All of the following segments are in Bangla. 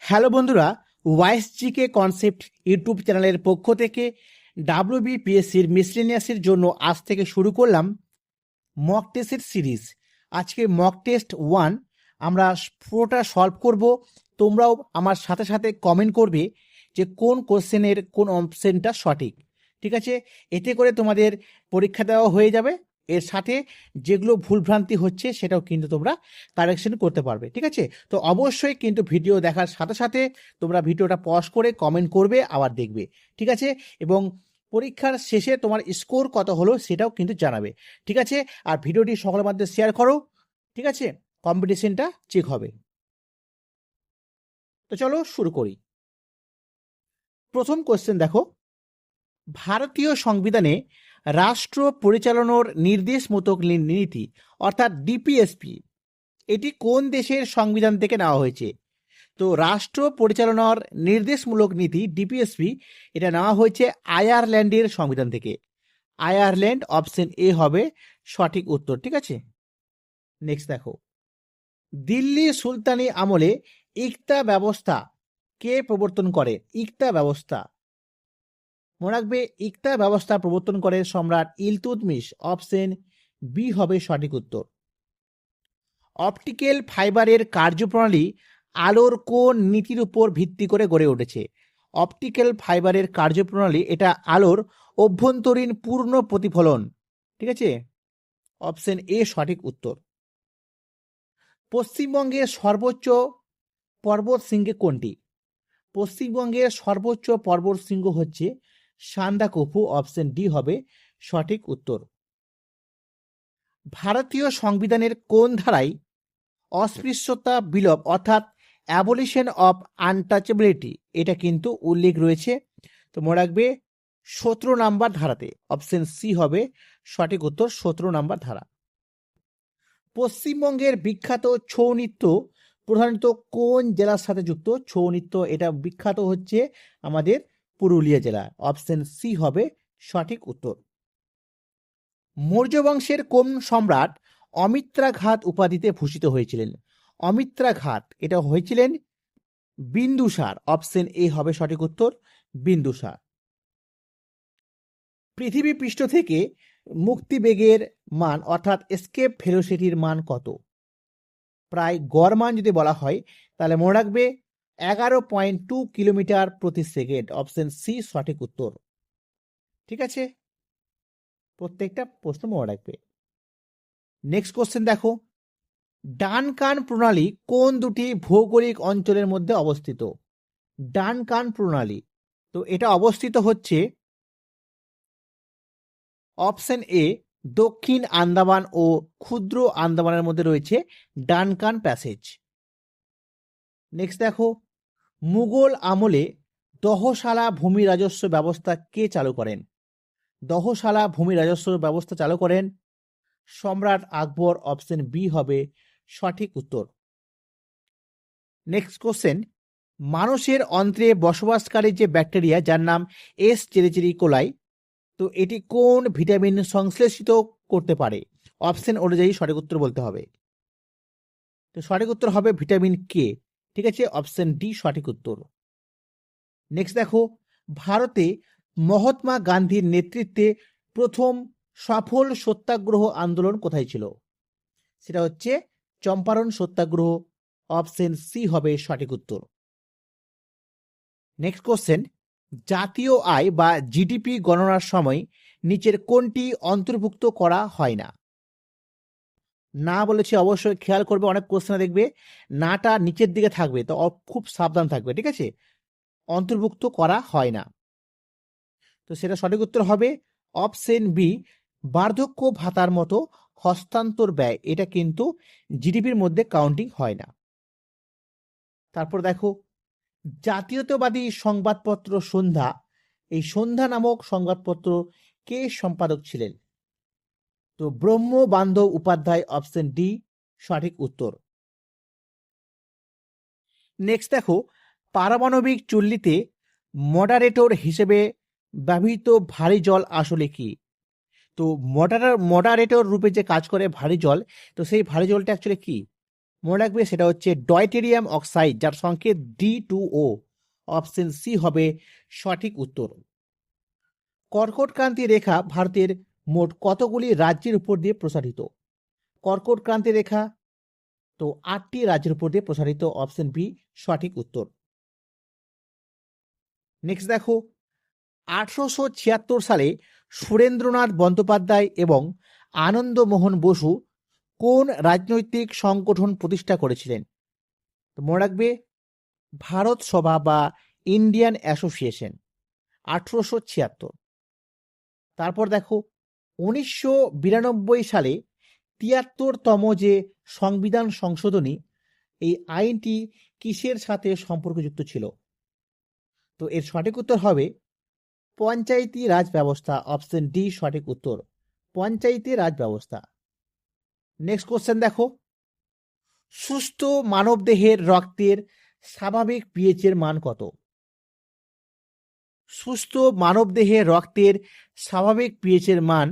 হ্যালো বন্ধুরা, ওয়াইএসজিকে কনসেপ্ট ইউটিউব চ্যানেলের পক্ষ থেকে ডাব্লিউবিপিএসসির মিসলেনিয়াসের জন্য আজ থেকে শুরু করলাম মক টেস্টের সিরিজ। আজকে মক টেস্ট 1 আমরা পুরোটা সলভ করব। তোমরাও আমার সাথে সাথে কমেন্ট করবে যে কোন কোশ্চেনের কোন অপশনটা সঠিক। ঠিক আছে, এতে করে তোমাদের পরীক্ষা দেওয়া হয়ে যাবে। এর সাথে যেগুলো ভুলভ্রান্তি হচ্ছে সেটাও কিন্তু তোমরা কারেকশন করতে পারবে। ঠিক আছে, তো অবশ্যই কিন্তু ভিডিও দেখার সাথে সাথে তোমরা ভিডিওটা পজ করে কমেন্ট করবে, আবার দেখবে। ঠিক আছে, এবং পরীক্ষার শেষে তোমার স্কোর কত হলো সেটাও কিন্তু জানাবে। ঠিক আছে, আর ভিডিওটি সকলের মধ্যে শেয়ার করো। ঠিক আছে, কম্পিটিশনটা চেক হবে। তো চলো শুরু করি। প্রথম কোশ্চেন দেখো, ভারতীয় সংবিধানে রাষ্ট্র পরিচালনার নির্দেশমূলক নীতি অর্থাৎ ডিপিএসপি এটি কোন দেশের সংবিধান থেকে নেওয়া হয়েছে? তো রাষ্ট্র পরিচালনার নির্দেশমূলক নীতি ডিপিএসপি এটা নেওয়া হয়েছে আয়ারল্যান্ডের সংবিধান থেকে। আয়ারল্যান্ড অপশন এ হবে সঠিক উত্তর। ঠিক আছে, নেক্সট দেখো, দিল্লি সুলতানি আমলে ইকতা ব্যবস্থা কে প্রবর্তন করে? ইকতা ব্যবস্থা, মনে রাখবে, ইকতা ব্যবস্থা প্রবর্তন করে সম্রাট ইলতুৎমিশ। অপশন বি হবে সঠিক উত্তর। অপটিক্যাল ফাইবারের কার্যপ্রণালী আলোর কোন নীতির উপর ভিত্তি করে গড়ে উঠেছে? অপটিক্যাল ফাইবারের কার্যপ্রণালী এটা আলোর অভ্যন্তরীণ পূর্ণ প্রতিফলন। ঠিক আছে, অপশন এ সঠিক উত্তর। পশ্চিমবঙ্গের সর্বোচ্চ পর্বত শৃঙ্গ কোনটি? পশ্চিমবঙ্গের সর্বোচ্চ পর্বত শৃঙ্গ হচ্ছে সান্দাকফু। অপশন ডি হবে সঠিক উত্তর। ভারতীয় সংবিধানের কোন ধারায় অস্পৃশ্যতা বিলোপ অর্থাৎ অ্যাবলিশন অফ আনটাচেবিলিটি এটা কিন্তু উল্লেখ রয়েছে? তো মনে রাখবে 17 নাম্বার ধারাতে। অপশন সি হবে সঠিক উত্তর, 17 নাম্বার ধারা। পশ্চিমবঙ্গের বিখ্যাত ছৌ নৃত্য প্রধানত কোন জেলার সাথে যুক্ত? ছৌ নৃত্য এটা বিখ্যাত হচ্ছে আমাদের পুরুলিয়া জেলা। অপশন সি হবে সঠিক উত্তর। মৌর্য বংশের কোন সম্রাট অমিত্রাঘাত উপাধিতে ভূষিত হয়েছিলেন? অমিত্রাঘাত এটা হয়েছিলেন বিন্দুসার। অপশন এ হবে সঠিক উত্তর, বিন্দুসার। পৃথিবী পৃষ্ঠ থেকে মুক্তিবেগের মান অর্থাৎ এসকেপ ভেলোসিটির মান কত? প্রায় গড় মান যদি বলা হয় তাহলে মনে রাখবে 11.2 কিলোমিটার প্রতি সেকেন্ড। অপশন সি সঠিক উত্তর। ঠিক আছে, প্রত্যেকটা প্রশ্ন মনে রাখবে। নেক্সট কোশ্চেন দেখো, ডানকান প্রণালী কোন দুটি ভৌগোলিক অঞ্চলের মধ্যে অবস্থিত? ডানকান প্রণালী, তো এটা অবস্থিত হচ্ছে অপশন এ দক্ষিণ আন্দামান ও ক্ষুদ্র আন্দামানের মধ্যে রয়েছে ডানকান প্যাসেজ। নেক্সট দেখো, মুঘল আমলে দহশালা ভূমি রাজস্ব ব্যবস্থা কে চালু করেন? দহশালা ভূমি রাজস্ব ব্যবস্থা চালু করেন সম্রাট আকবর। অপশন বি হবে সঠিক উত্তর। নেক্সট কোশ্চেন, মানুষের অন্ত্রে বসবাসকারী যে ব্যাকটেরিয়া যার নাম এস চেরিচেরি কোলাই, তো এটি কোন ভিটামিন সংশ্লেষিত করতে পারে? অপশন অনুযায়ী সঠিক উত্তর বলতে হবে। তো সঠিক উত্তর হবে ভিটামিন কে। ঠিক আছে, অপশন ডি সঠিক উত্তর। নেক্সট দেখো, ভারতে মহাত্মা গান্ধীর নেতৃত্বে প্রথম সফল সত্যাগ্রহ আন্দোলন কোথায় ছিল? সেটা হচ্ছে চম্পারণ সত্যাগ্রহ। অপশন সি হবে সঠিক উত্তর। নেক্সট কোশ্চেন, জাতীয় আয় বা জিডিপি গণনার সময় নিচের কোনটি অন্তর্ভুক্ত করা হয় না? না বলেছি, অবশ্যই খেয়াল করবে, অনেক কোশ্চেনে দেখবে নাটা নিচের দিকে থাকবে, তো খুব সাবধান থাকবে। ঠিক আছে, অন্তর্ভুক্ত করা হয় না। তো সেটা সঠিক উত্তর হবে অপশন বি বার্ধক্য ভাতার মতো হস্তান্তর ব্যয়, এটা কিন্তু জিডিপির মধ্যে কাউন্টিং হয় না। তারপর দেখো, জাতীয়তাবাদী সংবাদপত্র সন্ধ্যা, এই সন্ধ্যা নামক সংবাদপত্র কে সম্পাদক ছিলেন? তো ব্রহ্ম বান্ধব উপাধ্যায়। অপশন ডি সঠিক উত্তর। নেক্সট দেখো, পারমাণবিক চুল্লিতে মডারেটর হিসেবে ব্যবহৃত ভারী জল আসলে কি? তো মডারেটর রূপে যে কাজ করে ভারী জল, তো সেই ভারী জলটা অ্যাকচুয়ালি কি? মনে রাখবে সেটা হচ্ছে ডয়টেরিয়াম অক্সাইড, যার সংকেত D2O। অপশন সি হবে সঠিক উত্তর। কর্কটক্রান্তি রেখা ভারতের মোট কতগুলি রাজ্যের উপর দিয়ে প্রসারিত? কর্কটক্রান্তি রেখা তো 8টি রাজ্যের উপর দিয়ে প্রসারিত। অপশন বি সঠিক উত্তর। নেক্সট দেখো, 1876 সালে সুরেন্দ্রনাথ বন্দ্যোপাধ্যায় এবং আনন্দমোহন বসু কোন রাজনৈতিক সংগঠন প্রতিষ্ঠা করেছিলেন? তো মনে রাখবে ভারত সভা বা ইন্ডিয়ান অ্যাসোসিয়েশন, 1876। তারপর দেখো 1992 সালে 73তম যে সংবিধান সংশোধনী, এই আইনটি কিসের সাথে সম্পর্কযুক্ত ছিল? তো এর সঠিক উত্তর হবে পঞ্চায়েতি রাজ ব্যবস্থা। অপশন ডি সঠিক উত্তর, পঞ্চায়েতি রাজ ব্যবস্থা। নেক্সট কোশ্চেন দেখো, সুস্থ মানবদেহের রক্তের স্বাভাবিক পিএইচ এর মান কত? সুস্থ মানবদেহের রক্তের স্বাভাবিক পিএইচ এর মান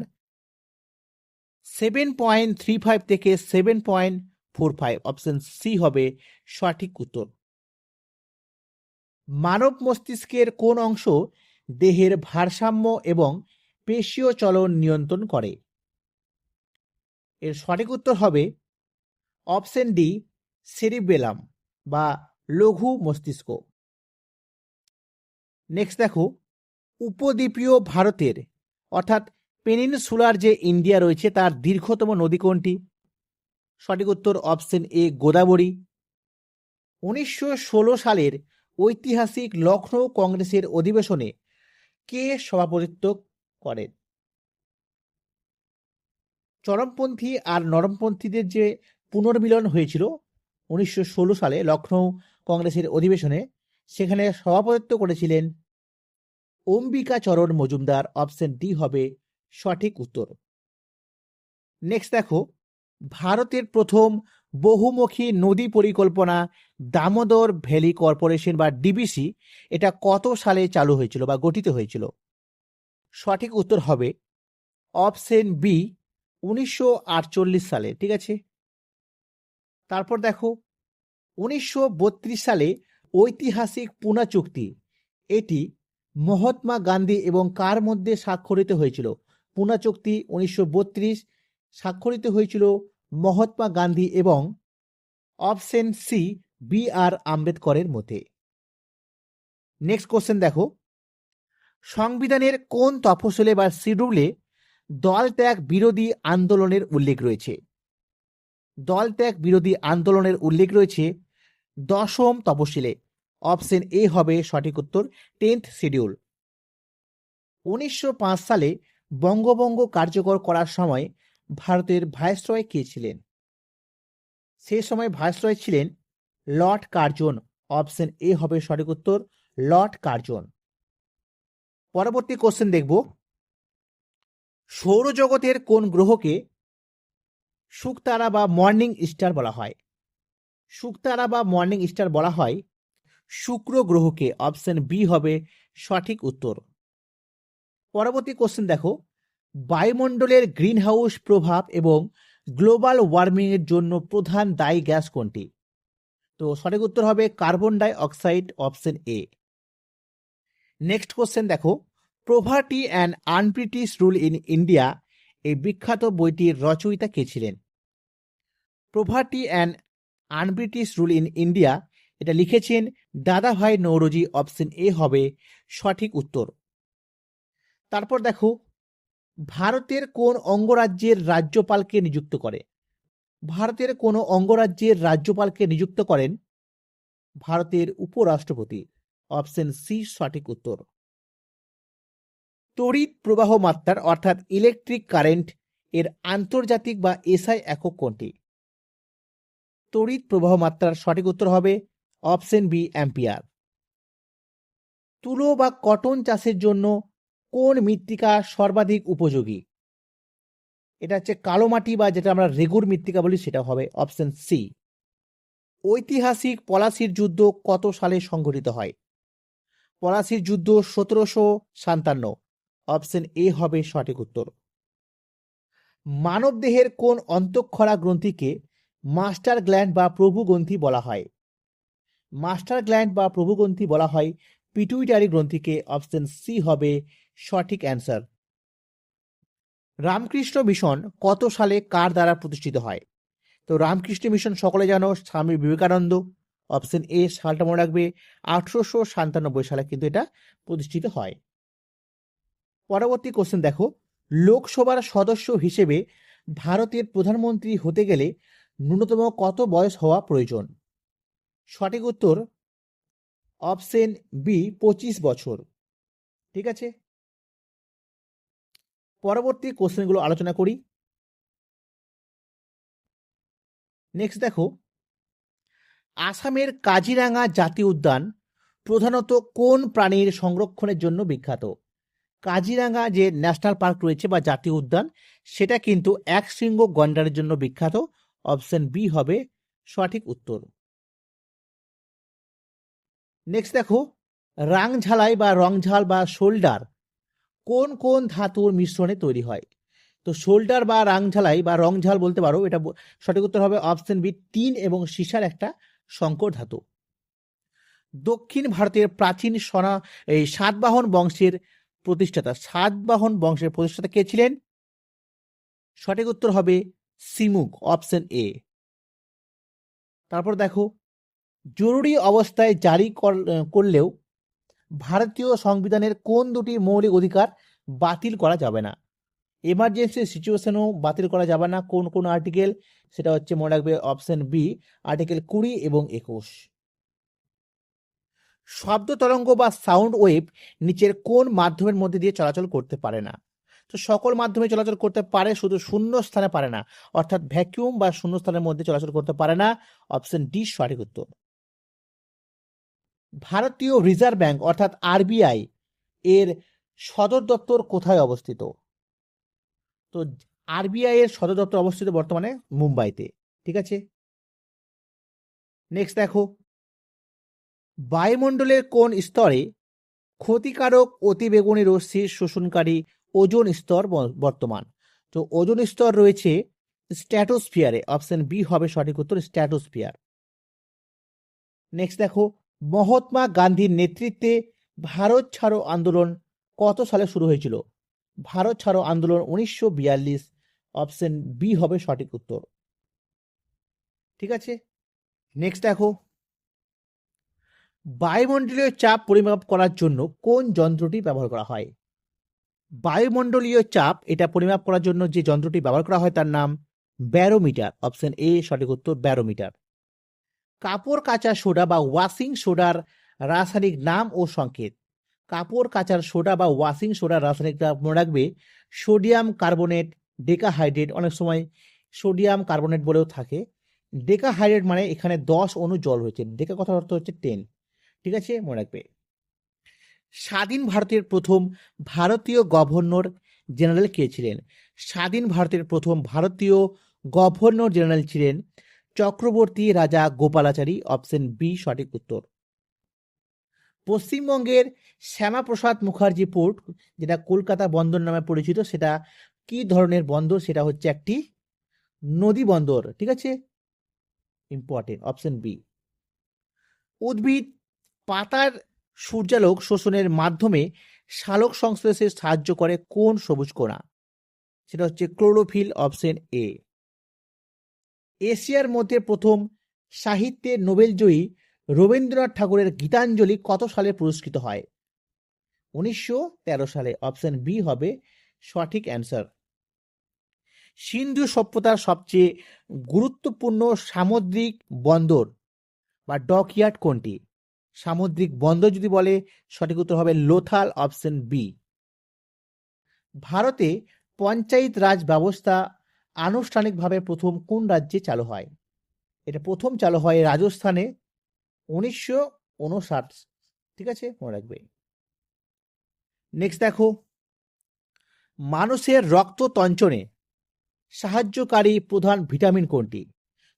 7.35 থেকে 7.45। অপশন সি হবে সঠিক উত্তর। মানব মস্তিষ্কের কোন অংশ দেহের ভারসাম্য এবং পেশীয় চলন নিয়ন্ত্রণ করে? এর সঠিক উত্তর হবে অপশন ডি সেরিবেলাম বা লঘু মস্তিষ্ক। নেক্সট দেখো, উপদ্বীপীয় ভারতের অর্থাৎ পেনিনসুলার যে ইন্ডিয়া রয়েছে তার দীর্ঘতম নদী কোনটি? সঠিক উত্তর অপশন এ গোদাবরী। 1916 সালের ঐতিহাসিক লখনৌ কংগ্রেসের অধিবেশনে কে সভাপতিত্ব করেন? চরমপন্থী আর নরমপন্থীদের যে পুনর্মিলন হয়েছিল 1916 সালে লখনৌ কংগ্রেসের অধিবেশনে, সেখানে সভাপতিত্ব করেছিলেন অম্বিকাচরণ মজুমদার। অপশন ডি হবে সঠিক উত্তর। নেক্সট দেখো, ভারতের প্রথম বহুমুখী নদী পরিকল্পনা দামোদর ভ্যালি কর্পোরেশন বা ডিবিসি, এটা কত সালে চালু হয়েছিল বা গঠিত হয়েছিল? সঠিক উত্তর হবে অপশন বি 1948 সালে। ঠিক আছে। তারপর দেখো, 1932 সালে ঐতিহাসিক পুনা চুক্তি, এটি মহাত্মা গান্ধী এবং কার মধ্যে স্বাক্ষরিত হয়েছিল? পুনা চুক্তি 1932 স্বাক্ষরিত হয়েছিল মহাত্মা গান্ধী এবং অপশন সি বি আর আম্বেদকরের মধ্যে। নেক্সট কোশ্চেন দেখো, সংবিধানের কোন তফসিলে বা শিডিউলে দল ত্যাগ বিরোধী আন্দোলনের উল্লেখ রয়েছে? দল ত্যাগ বিরোধী আন্দোলনের উল্লেখ রয়েছে 10ম তফসিলে। অপশন এ হবে সঠিক উত্তর, 10th শিডিউল। 1905 সালে বঙ্গভঙ্গ কার্যকর করার সময় ভারতের ভাইসরয় কে ছিলেন? সেই সময় ভাইসরয় ছিলেন লর্ড কার্জন। অপশন এ হবে সঠিক উত্তর, লর্ড কার্জন। পরবর্তী কোশ্চেন দেখব, সৌরজগতের কোন গ্রহকে শুকতারা বা মর্নিং স্টার বলা হয়? শুকতারা বা মর্নিং স্টার বলা হয় শুক্র গ্রহকে। অপশন বি হবে সঠিক উত্তর। পরবর্তী কোশ্চেন দেখো, বায়ুমণ্ডলের গ্রিন হাউস প্রভাব এবং গ্লোবাল ওয়ার্মিং এর জন্য প্রধান দায়ী গ্যাস কোনটি? তো সঠিক উত্তর হবে carbon dioxide. Option A. Next question দেখো, poverty and un-British rule in India, এই বিখ্যাত বইটির রচয়িতা কে ছিলেন? Poverty and un-British rule in India, এটা লিখেছেন দাদাভাই নৌরোজি। অপশন এ হবে সঠিক উত্তর। তারপর দেখো, ভারতের কোন অঙ্গরাজ্যের রাজ্যপালকে নিযুক্ত করে? ভারতের কোন অঙ্গরাজ্যের রাজ্যপালকে নিযুক্ত করেন ভারতের উপরাষ্ট্রপতি? অপশন সি সঠিক উত্তর। তড়িৎ প্রবাহ মাত্রার অর্থাৎ ইলেকট্রিক কারেন্ট এর আন্তর্জাতিক বা এসআই একক কোনটি? তড়িৎ প্রবাহ মাত্রার সঠিক উত্তর হবে অপশন বি অ্যাম্পিয়ার। তুলো বা কটন চাষের জন্য কোন মৃত্তিকা সর্বাধিক উপযোগী? এটা হচ্ছে কালো মাটি বা যেটা আমরা রেগুর মৃত্তিকা বলি, সেটা হবে অপশন সি। ঐতিহাসিক পলাশির যুদ্ধ কত সালে সংঘটিত হয়? পলাশির যুদ্ধ 1757। অপশন এ হবে সঠিক উত্তর। মানব দেহের কোন অন্তঃক্ষরা গ্রন্থিকে মাস্টার গ্ল্যান্ড বা প্রভুগ্রন্থি বলা হয়? মাস্টার গ্ল্যান্ড বা প্রভুগ্রন্থি বলা হয় পিটুইটারি গ্রন্থিকে। অপশন সি হবে সঠিক অ্যান্সার। রামকৃষ্ণ মিশন কত সালে কার দ্বারা প্রতিষ্ঠিত হয়? তো রামকৃষ্ণ মিশন সকলে জানো স্বামী বিবেকানন্দ। অপশন এ সালটা মনে রাখবে 1897 সালে কিন্তু এটা প্রতিষ্ঠিত হয়। পরবর্তী কোশ্চেন দেখো, লোকসভার সদস্য হিসেবে ভারতের প্রধানমন্ত্রী হতে গেলে ন্যূনতম কত বয়স হওয়া প্রয়োজন? সঠিক উত্তর অপশন বি 25 বছর। ঠিক আছে, পরবর্তী কোশ্চেনগুলো আলোচনা করি। নেক্সট দেখো, আসামের কাজিরাঙা জাতীয় উদ্যান প্রধানত কোন প্রাণীর সংরক্ষণের জন্য বিখ্যাত? কাজিরাঙা যে ন্যাশনাল পার্ক রয়েছে বা জাতীয় উদ্যান, সেটা কিন্তু একশৃঙ্গ গন্ডারের জন্য বিখ্যাত। অপশন বি হবে সঠিক উত্তর। নেক্সট দেখো, রাংঝালাই বা রংঝাল বা শোল্ডার কোন কোন ধাতুর মিশ্রণে তৈরি হয়? তো শোল্ডার বা রাংঝালাই বা রংঝাল বলতে পারো, এটা সঠিক উত্তর হবে অপশন বি টিন এবং সীসার একটা সংকর ধাতু। দক্ষিণ ভারতের প্রাচীন সাতবাহন বংশের প্রতিষ্ঠাতা কে ছিলেন? সঠিক উত্তর হবে সিমুক। Option A. তারপর দেখো, জরুরি অবস্থায় জারি করলেও ভারতীয় সংবিধানের কোন দুটি মৌলিক অধিকার বাতিল করা যাবে না? এমার্জেন্সি সিচুয়েশনও বাতিল করা যাবে না। কোন কোন আর্টিকেল? সেটা হচ্ছে মনে রাখবে অপশন বি আর্টিকেল 20 এবং 21। শব্দ তরঙ্গ বা সাউন্ড ওয়েভ নিচের কোন মাধ্যমের মধ্যে দিয়ে চলাচল করতে পারে না? তো সকল মাধ্যমে চলাচল করতে পারে, শুধু শূন্য স্থানে পারে না, অর্থাৎ ভ্যাকিউম বা শূন্য স্থানের মধ্যে চলাচল করতে পারে না। অপশন ডি সঠিক উত্তর। ভারতীয় রিজার্ভ ব্যাংক অর্থাৎ আরবিআই এর সদর দপ্তর কোথায় অবস্থিত? তো আরবিআই এর সদর দপ্তর অবস্থিত বর্তমানে মুম্বাইতে। ঠিক আছে, নেক্সট দেখো, বায়ুমণ্ডলের কোন স্তরে ক্ষতিকারক অতিবেগুনি রশ্মির শোষণকারী ওজোন স্তর বর্তমান? তো ওজোন স্তর রয়েছে স্ট্র্যাটোস্ফিয়ারে। অপশন বি হবে সঠিক উত্তর, স্ট্র্যাটোস্ফিয়ার। নেক্সট দেখো, মহাত্মা গান্ধীর নেতৃত্বে ভারত ছাড়ো আন্দোলন কত সালে শুরু হয়েছিল? ভারত ছাড়ো আন্দোলন 1942। অপশন বি হবে সঠিক উত্তর। ঠিক আছে, নেক্সট দেখো, বায়ুমণ্ডলীয় চাপ পরিমাপ করার জন্য কোন যন্ত্রটি ব্যবহার করা হয়? বায়ুমণ্ডলীয় চাপ এটা পরিমাপ করার জন্য যে যন্ত্রটি ব্যবহার করা হয় তার নাম ব্যারোমিটার। অপশন এ সঠিক উত্তর, ব্যারোমিটার। কাপড় কাচা সোডা বা ওয়াশিং সোডার রাসায়নিক নাম ও সংকেত? কাপড় কাচার সোডা বা ওয়াশিং সোডার রাসায়নিক নাম মনে রাখবে সোডিয়াম কার্বনেট, ডেকাহাইড্রেট, অনেক সময় সোডিয়াম কার্বনেট বলেও থাকে। ডেকাহাইড্রেট মানে এখানে 10 অণু জল রয়েছে, ডেকা কথার অর্থ হচ্ছে 10। ঠিক আছে, মনে রাখবে। স্বাধীন ভারতের প্রথম ভারতীয় গভর্নর জেনারেল কে ছিলেন? স্বাধীন ভারতের প্রথম ভারতীয় গভর্নর জেনারেল ছিলেন চক্রবর্তী রাজা গোপালাচারী। অপশন বি সঠিক উত্তর। পশ্চিমবঙ্গের শ্যামাপ্রসাদ মুখার্জি পোর্ট, যেটা কলকাতা বন্দর নামে পরিচিত, সেটা কি ধরনের বন্দর? সেটা হচ্ছে একটি নদী বন্দর। ঠিক আছে, ইম্পর্টেন্ট। Option B. উদ্ভিদ পাতার সূর্যালোক শোষণের মাধ্যমে সালোক সংশ্লেষে সাহায্য করে কোন সবুজ কণা? সেটা হচ্ছে ক্লোরোফিল। Option A. এশিয়ার মধ্যে প্রথম সাহিত্যে নোবেলজয়ী রবীন্দ্রনাথ ঠাকুরের গীতাঞ্জলি কত সালে পুরস্কৃত হয়? 1913 সালে। অপশন বি হবে সঠিক অ্যান্সার। সিন্ধু সভ্যতার সবচেয়ে গুরুত্বপূর্ণ সামুদ্রিক বন্দর বা ডকইয়ার্ড কোনটি? সামুদ্রিক বন্দর যদি বলে, সঠিক উত্তর হবে লোথাল। Option B. ভারতে পঞ্চায়েত রাজ ব্যবস্থা আনুষ্ঠানিকভাবে প্রথম কোন রাজ্যে চালু হয়? এটা প্রথম চালু হয় রাজস্থানে 1959। ঠিক আছে, মনে রাখবে। নেক্সট দেখো, মানুষের রক্ত তঞ্চনে সাহায্যকারী প্রধান ভিটামিন কোনটি?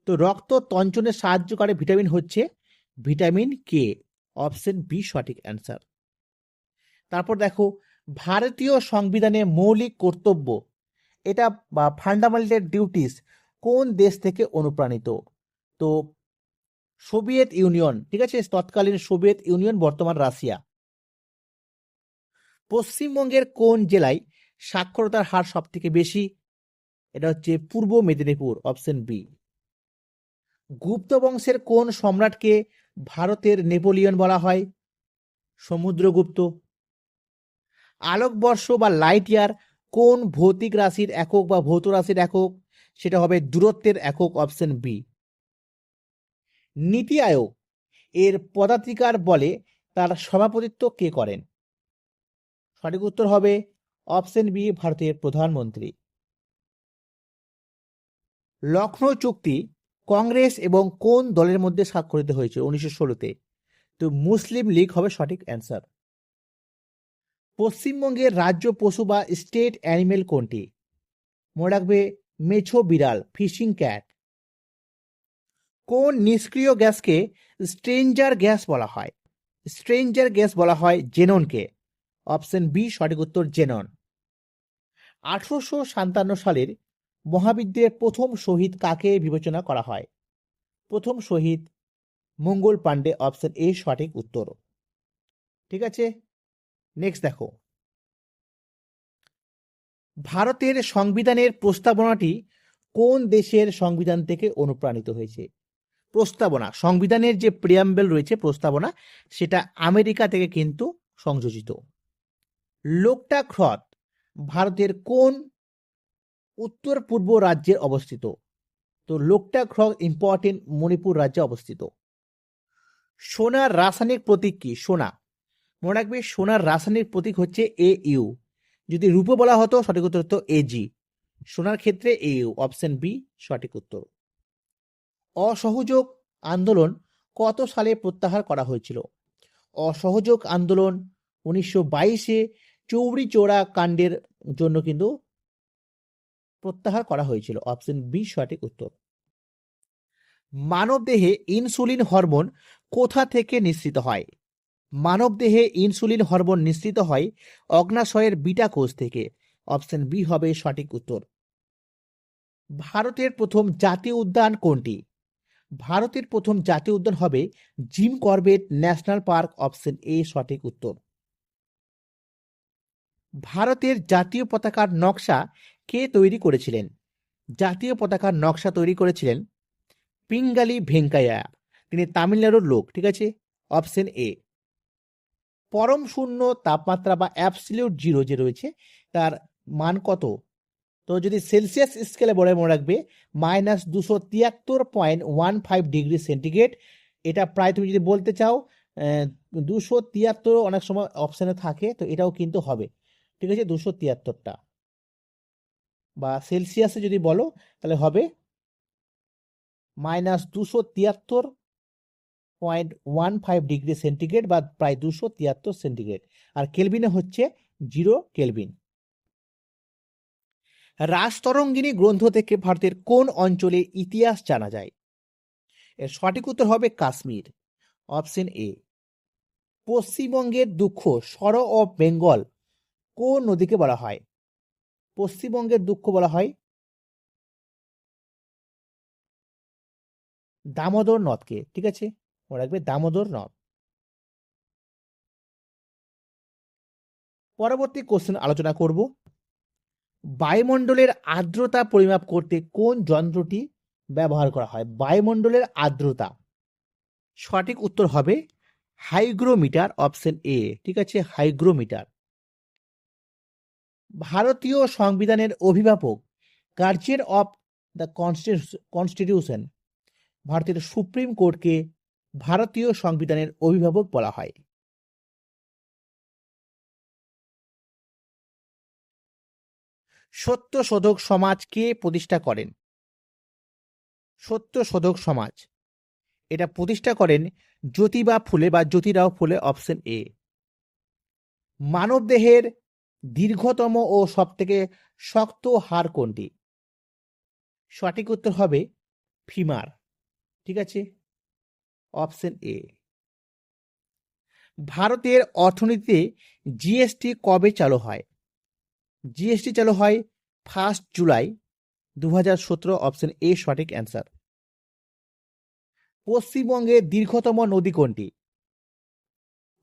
তো রক্ত তঞ্চনে সাহায্যকারী ভিটামিন হচ্ছে ভিটামিন কে। অপশন বি সঠিক অ্যান্সার। তারপর দেখো, ভারতীয় সংবিধানে মৌলিক কর্তব্য এটা বা ফান্ডামেন্টাল ডিউটিস কোন দেশ থেকে অনুপ্রাণিত? তো সোভিয়েত ইউনিয়ন, ঠিক আছে, তৎকালীন সোভিয়েত ইউনিয়ন, বর্তমান রাশিয়া। পশ্চিমবঙ্গের কোন জেলায় সাক্ষরতার হার সব থেকে বেশি? এটা হচ্ছে পূর্ব মেদিনীপুর, অপশন বি। গুপ্ত বংশের কোন সম্রাটকে ভারতের নেপোলিয়ন বলা হয়? সমুদ্রগুপ্ত। আলোকবর্ষ বা লাইট ইয়ার কোন ভৌতিক রাশির একক বা ভৌত রাশির একক? সেটা হবে দূরত্বের একক, অপশন বি। নীতি আয়োগ এর পদাধিকার বলে তার সভাপতিত্ব কে করেন? সঠিক উত্তর হবে অপশন বি, ভারতের প্রধানমন্ত্রী। লখনৌ চুক্তি কংগ্রেস এবং কোন দলের মধ্যে স্বাক্ষরিত হয়েছে 1916-তে? তো মুসলিম লীগ হবে সঠিক অ্যান্সার। পশ্চিমবঙ্গের রাজ্য পশু বা স্টেট অ্যানিমেল কোনটি? মনে রাখবে মেছো বিড়াল, ফিশিং ক্যাট। কোন নিষ্ক্রিয় গ্যাসকে স্ট্রেঞ্জার গ্যাস বলা হয়? স্ট্রেঞ্জার গ্যাস বলা হয় জেননকে, অপশন বি, সঠিক উত্তর জেনন। 1857 সালের মহাবিদ্যের প্রথম শহীদ কাকে বিবেচনা করা হয়? প্রথম শহীদ মঙ্গল পাণ্ডে, অপশন এ, সঠিক উত্তর। ঠিক আছে, নেক্সট দেখো, ভারতের সংবিধানের প্রস্তাবনাটি কোন দেশের সংবিধান থেকে অনুপ্রাণিত হয়েছে? প্রস্তাবনা, সংবিধানের যে প্রিয়াম্বেল রয়েছে, প্রস্তাবনা, সেটা আমেরিকা থেকে কিন্তু সংযোজিত। লোকটাক হ্রদ ভারতের কোন উত্তর পূর্ব রাজ্যে অবস্থিত? তো লোকটাক হ্রদ ইম্পর্টেন্ট, মণিপুর রাজ্যে অবস্থিত। সোনার রাসায়নিক প্রতীক কি? সোনা, মনে রাখবে সোনার রাসায়নিক প্রতীক হচ্ছে এ ইউ। যদি রূপে বলা হতো সঠিক উত্তর হতো এজি। সোনার ক্ষেত্রে এ ইউ, অপশন বি, সঠিক উত্তর। অসহযোগ আন্দোলন কত সালে প্রত্যাহার করা হয়েছিল? অসহযোগ আন্দোলন 1922-এ চৌরি চৌরা কাণ্ডের জন্য কিন্তু প্রত্যাহার করা হয়েছিল, অপশন বি, সঠিক উত্তর। মানবদেহে ইনসুলিন হরমোন কোথা থেকে নিঃসৃত হয়? মানবদেহে ইনসুলিন হরমোন নিঃসৃত হয় অগ্নাশয়ের বিটা কোষ থেকে, অপশন বি হবে সঠিক উত্তর। ভারতের প্রথম জাতীয় উদ্যান কোনটি? ভারতের প্রথম জাতীয় উদ্যান হবে Jim Corbett national park, option A, সঠিক উত্তর। ভারতের জাতীয় পতাকার নকশা কে তৈরি করেছিলেন? জাতীয় পতাকার নকশা তৈরি করেছিলেন পিঙ্গালি ভেঙ্কাইয়া, তিনি তামিলনাড়ুর লোক, ঠিক আছে, অপশন এ। পরম শূন্য তাপমাত্রা বা অ্যাবসলিউট জিরো যে রয়েছে তার মান কত? তো যদি সেলসিয়াস স্কেলে বলে মনে রাখবে -273.15 ডিগ্রি সেন্টিগ্রেড। এটা প্রায় তুমি যদি বলতে চাও 273 অনেক সময় অপশানে থাকে, তো এটাও কিন্তু হবে, ঠিক আছে, 273টা। বা সেলসিয়াসে যদি বলো তাহলে হবে -273.15 ডিগ্রি সেন্টিগ্রেড বা প্রায় 273 সেন্টিগ্রেড। আর কেলভিনে হচ্ছে 0 কেলভিন। রাজতরঙ্গিনী গ্রন্থ থেকে ভারতের কোন অঞ্চলের ইতিহাস জানা যায়? এর সঠিক উত্তর হবে কাশ্মীর, অপশন এ। পশ্চিমবঙ্গের দুঃখ, সরো অফ বেঙ্গল কোন নদীকে বলা হয়? পশ্চিমবঙ্গের দুঃখ বলা হয় দামোদর নদকে, ঠিক আছে, মনে রাখবে দামোদর নদ। পরবর্তী কোশ্চেন আলোচনা করব, বায়ুমণ্ডলের আর্দ্রতা পরিমাপ করতে কোন যন্ত্রটি ব্যবহার করা হয়? বায়ুমণ্ডলের আর্দ্রতা, সঠিক উত্তর হবে হাইগ্রোমিটার, অপশন এ, ঠিক আছে, হাইগ্রোমিটার। ভারতীয় সংবিধানের অভিভাবক, গার্জিয়ান অফ দ্য কনস্টিটিউশন, ভারতের সুপ্রিম কোর্টকে ভারতীয় সংবিধানের অভিভাবক বলা হয়। সত্যশোধক সমাজ কে প্রতিষ্ঠা করেন? সত্যশোধক সমাজ, এটা প্রতিষ্ঠা করেন জ্যোতিবা ফুলে বা জ্যোতিরাও ফুলে, অপশন এ। মানবদেহের দীর্ঘতম ও সবথেকে শক্ত হাড় কোনটি? সঠিক উত্তর হবে ফিমার, ঠিক আছে, অপশন এ। ভারতের অর্থনীতিতে জিএসটি কবে চালু হয়? জিএসটি চালু হয় 1 জুলাই 2017 অপশন এ সঠিক অ্যান্সার। পশ্চিমবঙ্গের দীর্ঘতম নদী কোনটি?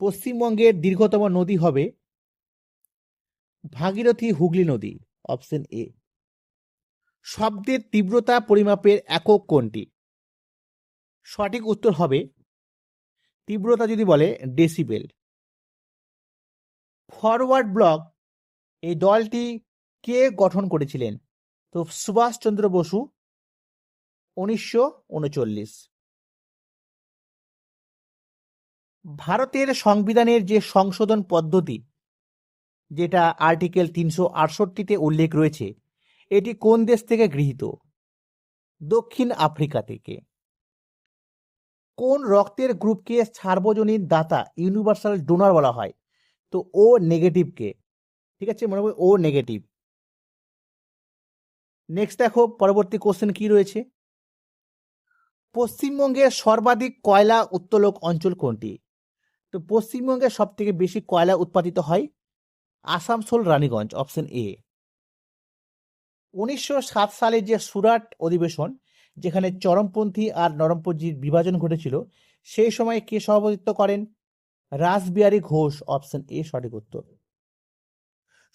পশ্চিমবঙ্গের দীর্ঘতম নদী হবে ভাগীরথী হুগলি নদী, অপশন এ। শব্দের তীব্রতা পরিমাপের একক কোনটি? সঠিক উত্তর হবে, তীব্রতা যদি বলে, ডেসিবেল। ফরওয়ার্ড ব্লক এই দলটি কে গঠন করেছিলেন? তো সুভাষচন্দ্র বসু, 1939। ভারতের সংবিধানের যে সংশোধন পদ্ধতি, যেটা আর্টিকেল 368-তে উল্লেখ রয়েছে, এটি কোন দেশ থেকে গৃহীত? দক্ষিণ আফ্রিকা থেকে। কোন রক্তের গ্রুপকে সার্বজনীন দাতা, ইউনিভার্সাল ডোনার বলা হয়? তো ও নেগেটিভকে। ঠিক আছে, মনে হয় ও নেগেটিভ। নেক্সট দেখো পরবর্তী কোশ্চেন কি রয়েছে। পশ্চিমবঙ্গের সর্বাধিক কয়লা উত্তোলক অঞ্চল কোনটি? তো পশ্চিমবঙ্গে সব থেকে বেশি কয়লা উৎপাদিত হয় আসানসোল, রানীগঞ্জ, অপশন এ। 1907 সালে যে সুরাট অধিবেশন, যেখানে চরমপন্থী আর নরমপন্থীর বিভাজন ঘটেছিল, সেই সময় কে সভাপতিত্ব করেন? রাসবিহারী ঘোষ, অপশন এ সঠিক উত্তর।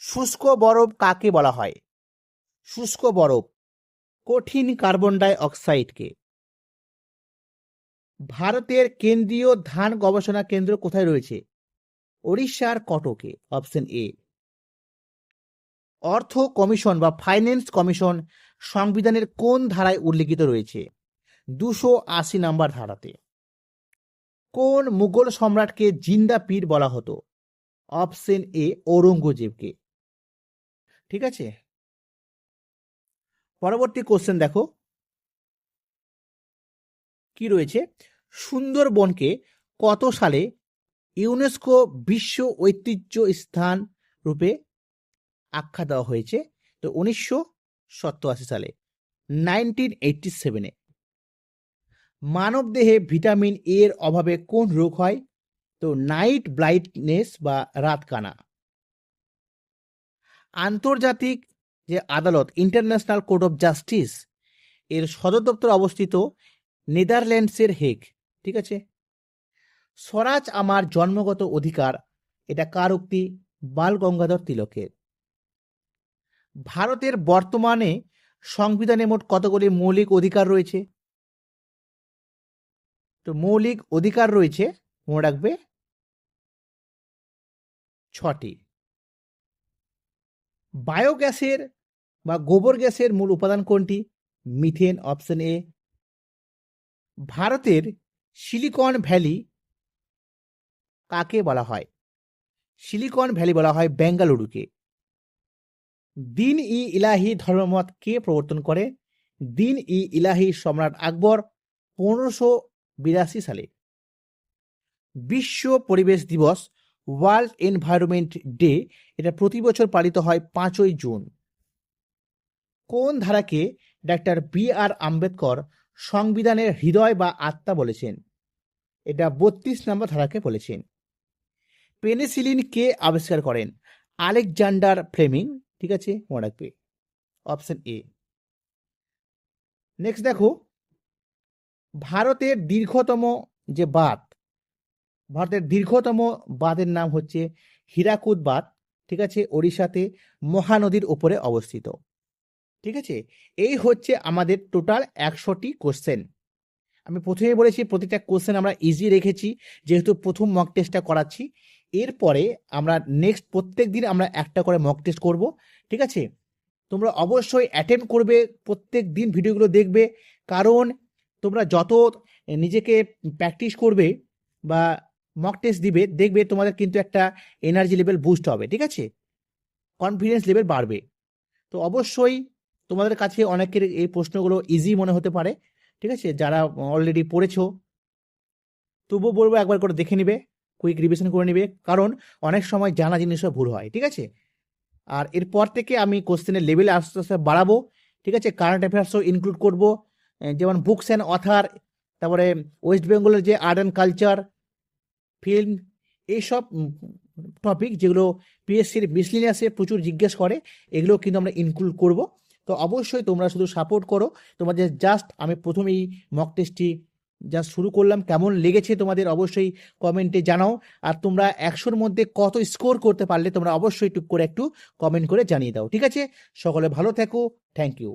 শুষ্ক বরফ কাকে বলা হয়? শুষ্ক বরফ কঠিন কার্বন ডাই অক্সাইডকে। ভারতের কেন্দ্রীয় ধান গবেষণা কেন্দ্র কোথায় রয়েছে? ওড়িশার কটকে, অপশন এ। অর্থ কমিশন বা ফাইন্যান্স কমিশন সংবিধানের কোন ধারায় উল্লেখিত রয়েছে? 280 নম্বর ধারাতে। কোন মুঘল সম্রাটকে জিন্দা পীর বলা হতো? অপশন এ, ঔরঙ্গজেবকে। ঠিক আছে, পরবর্তী কোশ্চেন দেখো কি রয়েছে। সুন্দরবনকে কত সালে ইউনেস্কো বিশ্ব ঐতিহ্য স্থান রূপে আখ্যা দেওয়া হয়েছে? তো 1987 সালে, 1987-এ। মানব দেহে ভিটামিন এ এর অভাবে কোন রোগ হয়? তো নাইট ব্লাইন্ডনেস বা রাতকানা। আন্তর্জাতিক যে আদালত, ইন্টারন্যাশনাল কোর্ট অফ জাস্টিস, এর সদর দপ্তর অবস্থিত নেদারল্যান্ডসের হেগ। ঠিক আছে। স্বরাজ আমার জন্মগত অধিকার, এটা কার উক্তি? বাল গঙ্গাধর তিলকের। ভারতের বর্তমানে সংবিধানে মোট কতগুলি মৌলিক অধিকার রয়েছে? তো মৌলিক অধিকার রয়েছে, মনে রাখবে, 6টি। বায়োগ্যাসের বা গোবর গ্যাসের মূল উপাদান কোনটি? Methane, option A. ভারতের সিলিকন ভ্যালি কাকে বলা হয়? সিলিকন ভ্যালি বলা হয় বেঙ্গালুরুকে। দিন ই ইলাহি ধর্মমত কে প্রবর্তন করে? দিন ই ইলাহি সম্রাট আকবর, 1582 সালে। বিশ্ব পরিবেশ দিবস, ওয়ার্ল্ড এনভায়রনমেন্ট ডে, এটা প্রতি বছর পালিত হয় 5ই জুন। কোন ধারাকে ডাক্তার বি আর আম্বেদকর সংবিধানের হৃদয় বা আত্মা বলেছেন? এটা 32 নম্বর ধারাকে বলেছেন। পেনিসিলিন কে আবিষ্কার করেন? Alexander Fleming. ঠিক আছে, মনে রাখবে, অপশন এ। নেক্সট দেখো, ভারতের দীর্ঘতম যে বাঁধ, ভারতের দীর্ঘতম বাঁধের নাম হচ্ছে হীরাকুদ বাঁধ। ঠিক আছে, ওড়িশাতে মহানদীর উপরে অবস্থিত। ঠিক আছে, এই হচ্ছে আমাদের টোটাল 100টি কোশ্চেন। আমি প্রথমে বলেছি প্রতিটা কোশ্চেন আমরা ইজি রেখেছি, যেহেতু প্রথম মক টেস্টটা করাচ্ছি। এরপরে আমরা নেক্সট প্রত্যেক দিন আমরা একটা করে মক টেস্ট করব। ঠিক আছে, তোমরা অবশ্যই অ্যাটেম্প করবে, প্রত্যেক দিন ভিডিওগুলো দেখবে, কারণ তোমরা যত নিজেকে প্র্যাকটিস করবে বা মক টেস্ট দিবে, দেখবে তোমাদের কিন্তু একটা এনার্জি লেভেল বুস্ট হবে। ঠিক আছে, কনফিডেন্স লেভেল বাড়বে। তো অবশ্যই তোমাদের কাছে অনেকের এই প্রশ্নগুলো ইজি মনে হতে পারে। ঠিক আছে, যারা অলরেডি পড়েছো, তবুও বলবো একবার করে দেখে নিবে, কুইক রিভিশন করে নিবে, কারণ অনেক সময় জানা জিনিসও ভুল হয়। ঠিক আছে, আর এরপর থেকে আমি কোশ্চেনের লেভেল আস্তে আস্তে বাড়াবো। ঠিক আছে, কারেন্ট অ্যাফেয়ার্সও ইনক্লুড করব, যেমন বুকস অ্যান্ড অথার, তারপরে ওয়েস্ট বেঙ্গলের যে আর্ট অ্যান্ড কালচার, ফিল্ম, এইসব টপিক যেগুলো পিএসসির মিসলিনিয়াসে প্রচুর জিজ্ঞেস করে, এগুলো কিন্তু আমরা ইনক্লুড করব। তো অবশ্যই তোমরা শুধু সাপোর্ট করো। তোমাদের জাস্ট আমি প্রথমেই মক টেস্টটি জাস্ট শুরু করলাম, কেমন লেগেছে তোমাদের অবশ্যই কমেন্টে জানাও। আর তোমরা 100-র মধ্যে কত স্কোর করতে পারলে তোমরা অবশ্যই টুক করে একটু কমেন্ট করে জানিয়ে দাও, ঠিক আছে? সকলে ভালো থেকো, থ্যাংক ইউ।